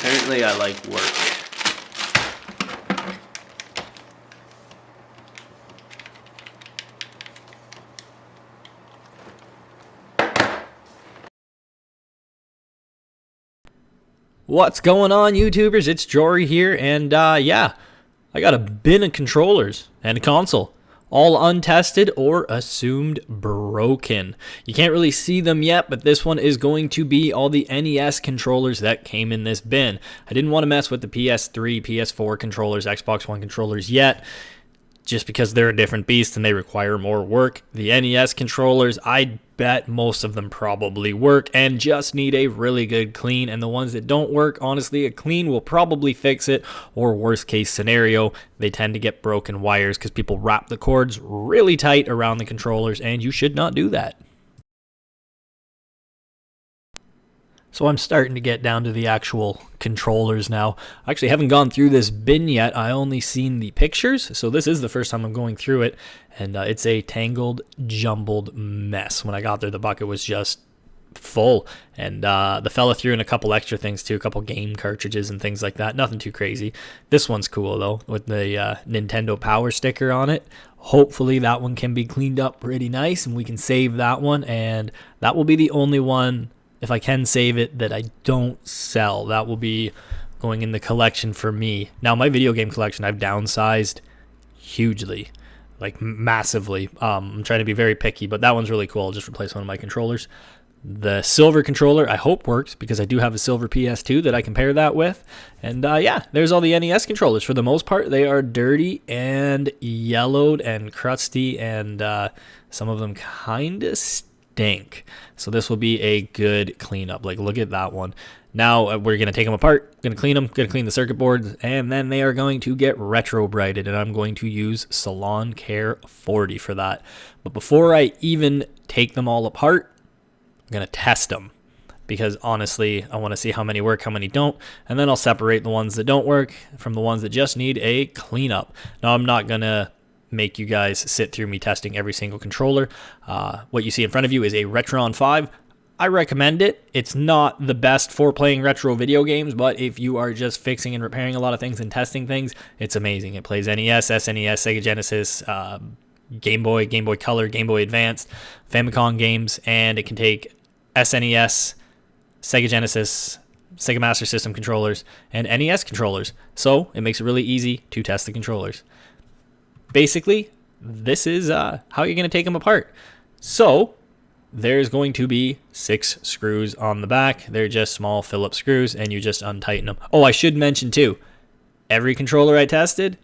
Apparently I like work. What's going on, YouTubers? It's Jory here, and yeah, I got a bin of controllers and a console, all untested or assumed broken. You can't really see them yet, but this one is going to be all the NES controllers that came in this bin. I didn't want to mess with the PS3, PS4 controllers, Xbox One controllers yet, just because they're a different beast and they require more work. The NES controllers, I bet most of them probably work and just need a really good clean, and the ones that don't work, honestly, a clean will probably fix it, or worst case scenario, they tend to get broken wires because people wrap the cords really tight around the controllers, and you should not do that. So I'm starting to get down to the actual controllers now. I actually haven't gone through this bin yet. I only seen the pictures, so this is the first time I'm going through it, and it's a tangled, jumbled mess. When I got there, the bucket was just full, and the fella threw in a couple extra things too, a couple game cartridges and things like that. Nothing too crazy. This one's cool though, with the Nintendo Power sticker on it. Hopefully that one can be cleaned up pretty nice, and we can save that one, and that will be the only one, if I can save it, that I don't sell. That will be going in the collection for me. Now, my video game collection, I've downsized hugely, like massively. I'm trying to be very picky, but that one's really cool. I'll just replace one of my controllers. The silver controller, I hope works, because I do have a silver PS2 that I can pair that with. And yeah, there's all the NES controllers. For the most part, they are dirty and yellowed and crusty, and some of them kind of stink. So this will be a good cleanup. Like, look at that one. Now we're going to take them apart, going to clean them, going to clean the circuit boards, and then they are going to get retrobrited, and I'm going to use Salon Care 40 for that. But before I even take them all apart, I'm going to test them, because honestly, I want to see how many work, how many don't, and then I'll separate the ones that don't work from the ones that just need a cleanup. Now, I'm not going to make you guys sit through me testing every single controller. What you see in front of you is a Retron 5. I recommend it. It's not the best for playing retro video games, but if you are just fixing and repairing a lot of things and testing things, it's amazing. It plays NES, SNES, Sega Genesis, Game Boy, Game Boy Color, Game Boy Advance, Famicom games, and it can take SNES, Sega Genesis, Sega Master System controllers, and NES controllers. So it makes it really easy to test the controllers. Basically, this is how you're going to take them apart. So there's going to be 6 screws on the back. They're just small Phillips screws, and you just untighten them. Oh, I should mention too, every controller I tested,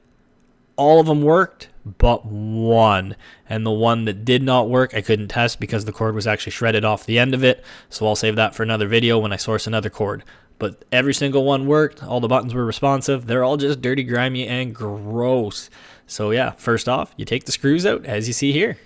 all of them worked but one. And the one that did not work, I couldn't test because the cord was actually shredded off the end of it. So I'll save that for another video when I source another cord. But every single one worked. All the buttons were responsive. They're all just dirty, grimy, and gross. So yeah, first off, you take the screws out, as you see here.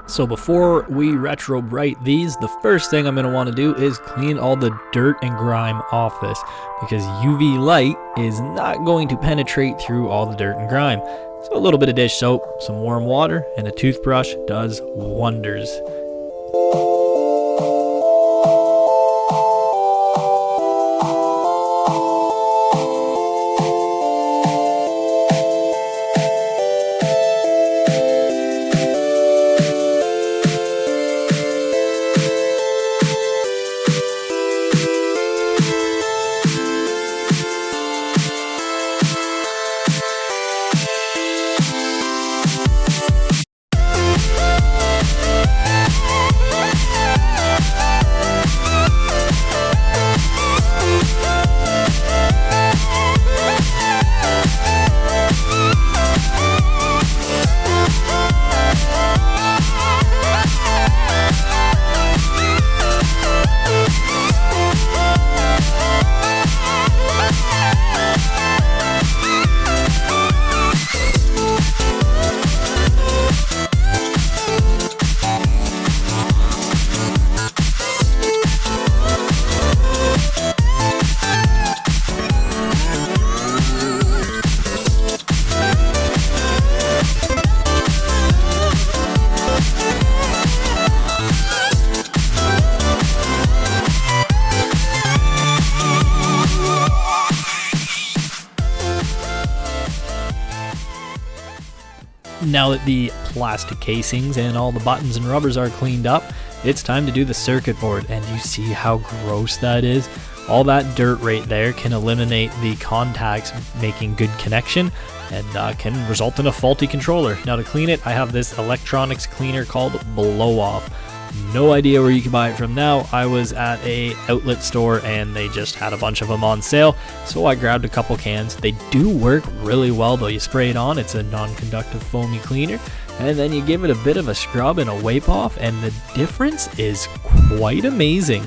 So before we retrobrite these, the first thing I'm going to want to do is clean all the dirt and grime off this, because UV light is not going to penetrate through all the dirt and grime. So a little bit of dish soap, some warm water, and a toothbrush does wonders. now that the plastic casings and all the buttons and rubbers are cleaned up, it's time to do the circuit board, and you see how gross that is? All that dirt right there can eliminate the contacts making good connection and can result in a faulty controller. Now to clean it, I have this electronics cleaner called Blow Off. No idea where you can buy it from now. I was at a outlet store and they just had a bunch of them on sale, so I grabbed a couple cans. They do work really well though. You spray it on, it's a non-conductive foamy cleaner, and then you give it a bit of a scrub and a wipe off, and the difference is quite amazing.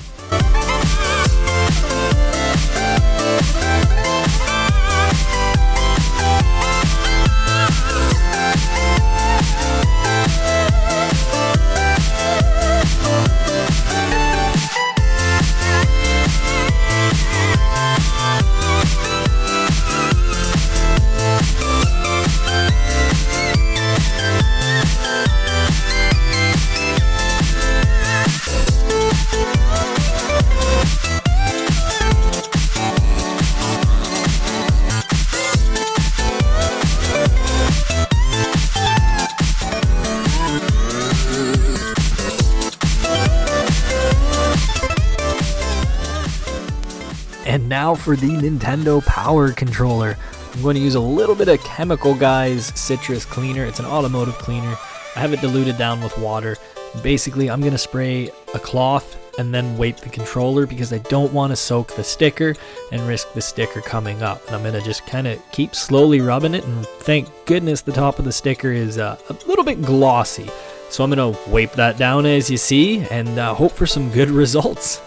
And now for the Nintendo Power Controller. I'm going to use a little bit of Chemical Guys citrus cleaner. It's an automotive cleaner. I have it diluted down with water. Basically, I'm going to spray a cloth and then wipe the controller because I don't want to soak the sticker and risk the sticker coming up. And I'm going to just kind of keep slowly rubbing it, and thank goodness the top of the sticker is a little bit glossy. So I'm going to wipe that down as you see and hope for some good results.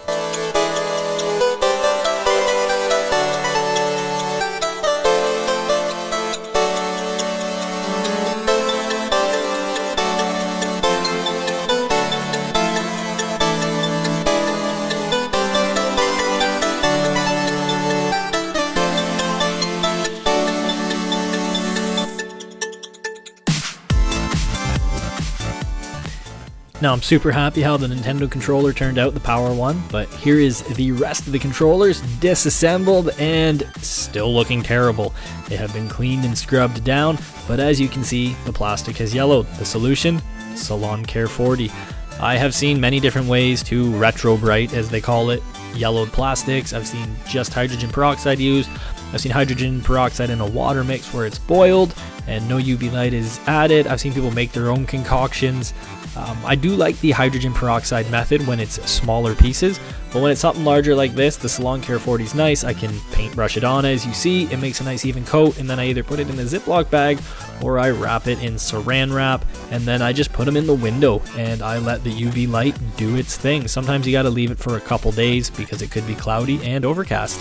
Now I'm super happy how the Nintendo controller turned out, the power one, but here is the rest of the controllers disassembled and still looking terrible. They have been cleaned and scrubbed down, but as you can see, the plastic has yellowed. The solution? Salon Care 40. I have seen many different ways to Retrobrite, as they call it, yellowed plastics. I've seen just hydrogen peroxide used. I've seen hydrogen peroxide in a water mix where it's boiled and no UV light is added. I've seen people make their own concoctions. I do like the hydrogen peroxide method when it's smaller pieces, but when it's something larger like this, the Salon Care 40 is nice. I can paintbrush it on, as you see. It makes a nice even coat, and then I either put it in a Ziploc bag or I wrap it in saran wrap, and then I just put them in the window and I let the UV light do its thing. Sometimes you got to leave it for a couple days because it could be cloudy and overcast.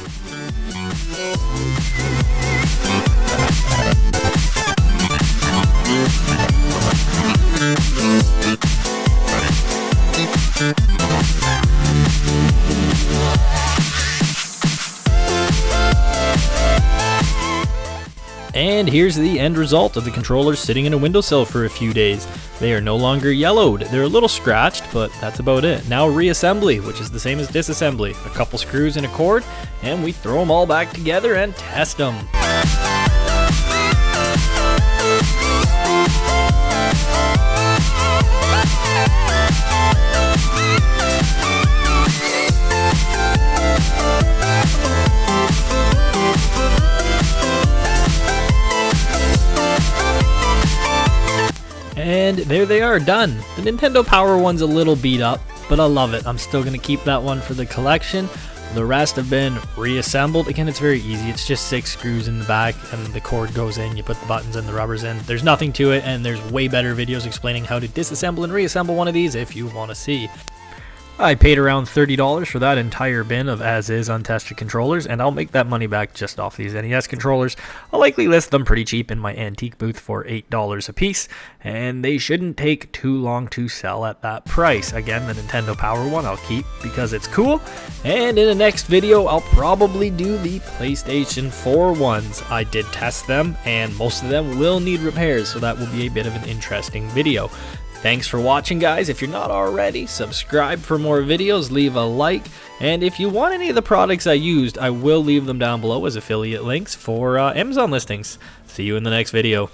And here's the end result of the controllers sitting in a windowsill for a few days. They are no longer yellowed. They're a little scratched, but that's about it. Now reassembly, which is the same as disassembly. A couple screws and a cord, and we throw them all back together and test them. And there they are, done. The Nintendo Power one's a little beat up, but I love it. I'm still going to keep that one for the collection. The rest have been reassembled. Again, it's very easy. It's just 6 screws in the back and the cord goes in. You put the buttons and the rubbers in. There's nothing to it, and there's way better videos explaining how to disassemble and reassemble one of these if you want to see. I paid around $30 for that entire bin of as-is untested controllers, and I'll make that money back just off these NES controllers. I'll likely list them pretty cheap in my antique booth for $8 a piece, and they shouldn't take too long to sell at that price. Again, the Nintendo Power one I'll keep because it's cool, and in the next video I'll probably do the PlayStation 4 ones. I did test them, and most of them will need repairs, so that will be a bit of an interesting video. Thanks for watching, guys. If you're not already, subscribe for more videos, leave a like, and if you want any of the products I used, I will leave them down below as affiliate links for Amazon listings. See you in the next video.